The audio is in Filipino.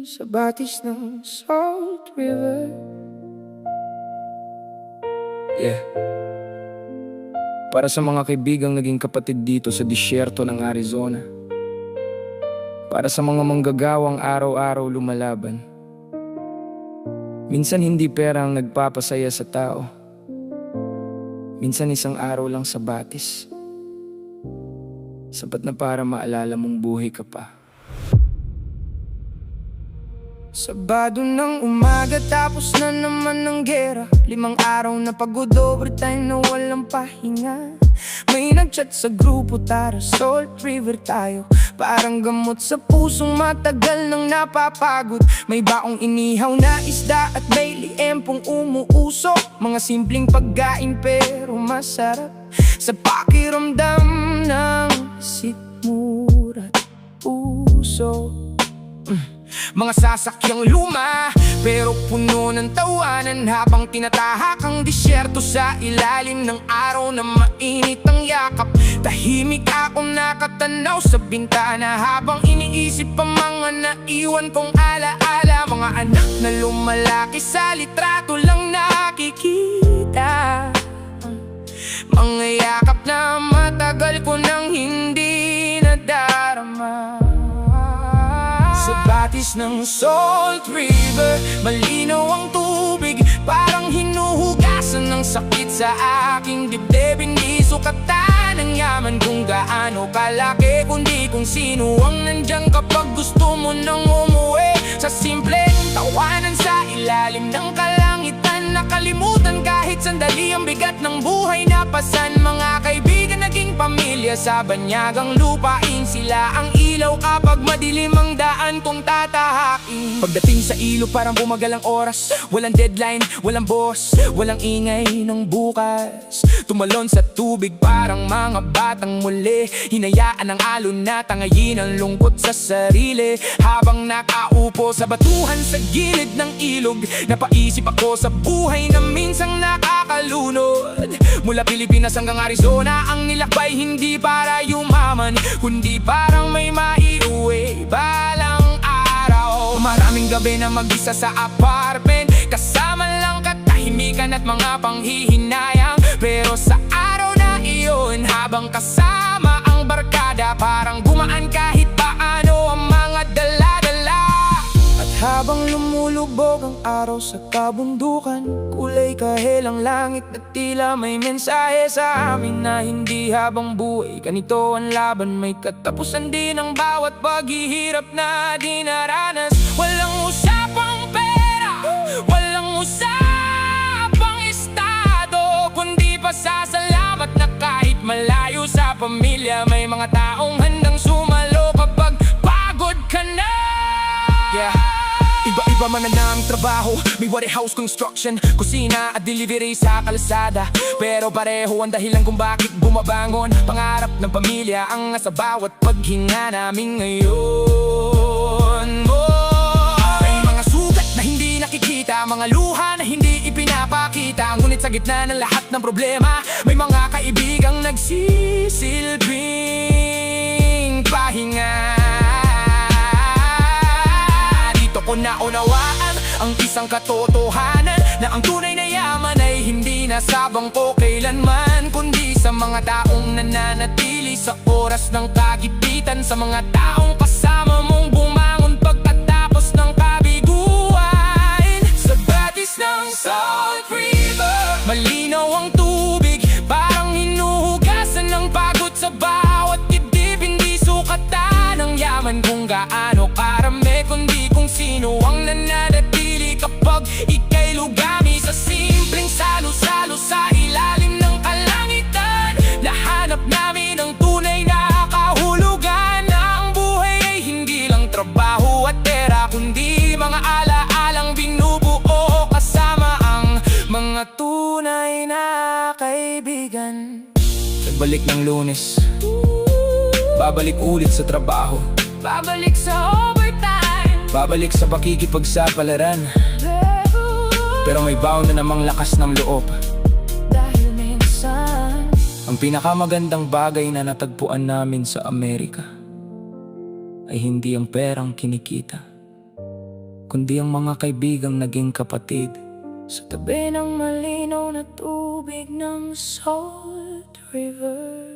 Sa batis ng Salt River. Yeah. Para sa mga kaibigang naging kapatid dito sa disyerto ng Arizona. Para sa mga manggagawang araw-araw lumalaban. Minsan hindi pera ang nagpapasaya sa tao. Minsan isang araw lang sa batis. Sapat na para maalala mong buhay ka pa. Sabado ng umaga tapos na naman ng gera. 5 araw na pagod overtime na walang pahinga. May nagchat sa grupo, tara Salt River tayo. Parang gamot sa pusong matagal nang napapagod. May baong inihaw na isda at may liempong umuusok. Mga simpleng pagkain pero masarap sa pakiramdam ng sikmura at puso. Mga sasakyang luma pero puno ng tawanan habang tinatahak ang disyerto sa ilalim ng araw na mainit ang yakap. Tahimik ako nakatanaw sa bintana habang iniisip ang mga naiwan kong alaala. Mga anak na lumalaki sa litrato lang nakikita. Mga yakap na matagal ko nang hindi nadarama. Sa batis ng Salt River, malinaw ang tubig, parang hinuhugasan ng sakit sa aking dibdib. Hindi sukatan ng yaman kung gaano kalaki, kundi kung sino ang nandyan kapag gusto mo nang umuwi. Sa simpleng tawanan sa ilalim ng kalangitan, nakalimutan kahit sandali ang bigat ng buhay na pasan. Mga kaibigan naging pamilya sa banyagang lupain. Sila ang ilaw kapag madilim ang daan kong tatahakin. Pagdating sa ilo parang bumagal ang oras. Walang deadline, walang boss, walang ingay ng bukas. Tumalon sa tubig parang mga batang muli. Hinayaan ang alon na tangayin ang lungkot sa sarili. Habang nakaupo sa batuhan sa gilid ng ilog, napaisip ako sa buhay na minsang nakakalunod. Mula Pilipinas hanggang Arizona, ang nilakbay hindi para yumaman, kundi parang may maiuwi balang araw. Maraming gabi na mag-isa sa apartment, kasama lang katahimikan at mga panghihinayang. Pero sa araw na iyon, habang kasama ang barkada, parang gumaan kahit paano ang mga dala-dala. At habang lumulubog ang araw sa kabundukan, kulay kahel ang langit at tila may mensahe sa amin na hindi habang buhay ganito ang laban. May katapusan din ang bawat paghihirap na dinaranas. Walang usapang pera, walang usapang estado, kundi pasasalamat na kahit malayo sa pamilya, may mga taong handang sumalo kapag pagod ka na. Yeah. Iba-iba man na ang trabaho, may warehouse construction, kusina at delivery sa kalsada. Pero pareho ang dahilan kung bakit bumabangon. Pangarap ng pamilya ang sa bawat paghinga namin ngayon. May mga sugat na hindi nakikita, mga luha na hindi ipinapakita. Ngunit sa gitna ng lahat ng problema, may mga kaibigang nagsisilbing pahinga. Ko naunawaan ang isang katotohanan, na ang tunay na yaman ay hindi nasa bangko kailanman, kundi sa mga taong nananatili sa oras ng kagipitan. Sa mga taong kasama mong bumangon pagkatapos ng kabiguan. Sa batis ng Salt River, malinaw ang tubig, parang hinuhugasan ng pagod sa bawat dibdib. Hindi sukatan ng yaman kung gaano karami, kundi kung sino ang nananatili kapag ika'y lugami. Sa simpleng salo-salo sa ilalim ng kalangitan, nahanap namin ang tunay na kahulugan, na ang buhay ay hindi lang trabaho at pera, kundi mga ala-alang binubuo kasama ang mga tunay na kaibigan. Pagbalik ng Lunes, babalik ulit sa trabaho, babalik sa overtime, babalik sa pakikipagsapalaran. Pero may baon na namang lakas ng loob. Dahil minsan Ang pinakamagandang bagay na natagpuan namin sa Amerika ay hindi ang perang kinikita, kundi ang mga kaibigang naging kapatid. Sa tabi ng malinaw na tubig ng Salt River.